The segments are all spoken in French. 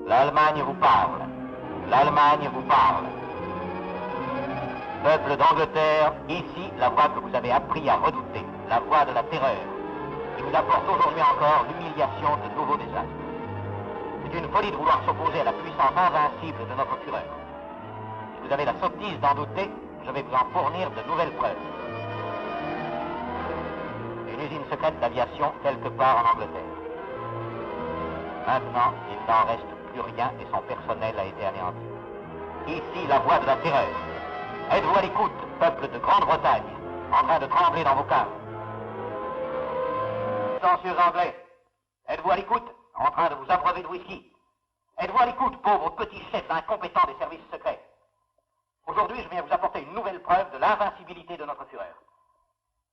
L'Allemagne vous parle. L'Allemagne vous parle. Peuple d'Angleterre, ici la voix que vous avez appris à redouter, la voix de la terreur, qui vous apporte aujourd'hui encore l'humiliation de nouveaux désastres. C'est une folie de vouloir s'opposer à la puissance invincible de notre Führer. Si vous avez la sottise d'en douter, je vais vous en fournir de nouvelles preuves. Une usine secrète d'aviation quelque part en Angleterre. Maintenant, il n'en reste plus rien et son personnel a été anéanti. Ici, la voix de la terreur. Êtes-vous à l'écoute, peuple de Grande-Bretagne, en train de trembler dans vos caves? Silencieux anglais, êtes-vous à l'écoute, en train de vous abreuver de whisky? Êtes-vous à l'écoute, pauvres petits chefs incompétents des services secrets? Aujourd'hui, je viens vous apporter une nouvelle preuve de l'invincibilité de notre Führer.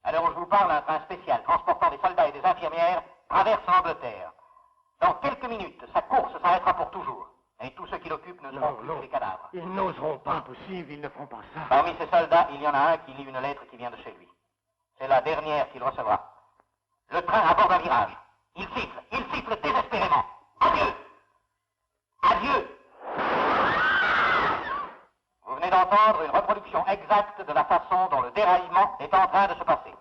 À l'heure où je vous parle, un train spécial transportant des soldats et des infirmières traverse l'Angleterre. Dans quelques minutes, sa course s'arrêtera pour toujours. Et tous ceux qui l'occupent ne seront plus que des cadavres. Ils n'oseront pas. Impossible, ils ne feront pas ça. Parmi ces soldats, il y en a un qui lit une lettre qui vient de chez lui. C'est la dernière qu'il recevra. Le train aborde un virage. Il siffle désespérément. Adieu! Adieu! Vous venez d'entendre une reproduction exacte de la façon dont le déraillement est en train de se passer.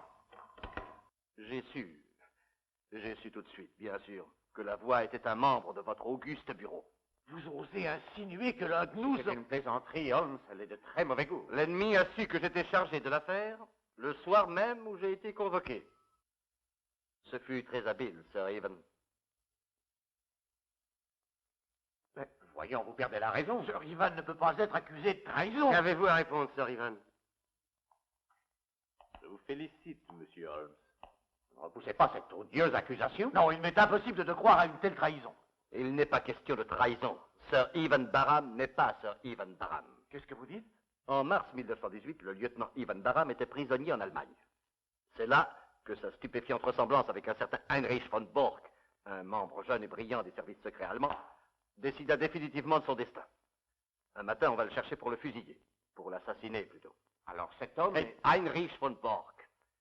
J'ai su tout de suite, bien sûr, que la voix était un membre de votre auguste bureau. Vous osez insinuer que l'un de nous... C'est une plaisanterie, Holmes, elle est de très mauvais goût. L'ennemi a su que j'étais chargé de l'affaire le soir même où j'ai été convoqué. Ce fut très habile, Sir Ivan. Mais voyons, vous perdez la raison. Sir Ivan ne peut pas être accusé de trahison. Qu'avez-vous à répondre, Sir Ivan? Je vous félicite, monsieur Holmes. Ne repoussez pas cette odieuse accusation. Non, il m'est impossible de croire à une telle trahison. Il n'est pas question de trahison. Sir Ivan Barham n'est pas Sir Ivan Barham. Qu'est-ce que vous dites? En mars 1918, le lieutenant Ivan Barham était prisonnier en Allemagne. C'est là que sa stupéfiante ressemblance avec un certain Heinrich von Bork, un membre jeune et brillant des services secrets allemands, décida définitivement de son destin. Un matin, on va le chercher pour le fusiller. Pour l'assassiner, plutôt. Alors cet homme... Et Heinrich von Bork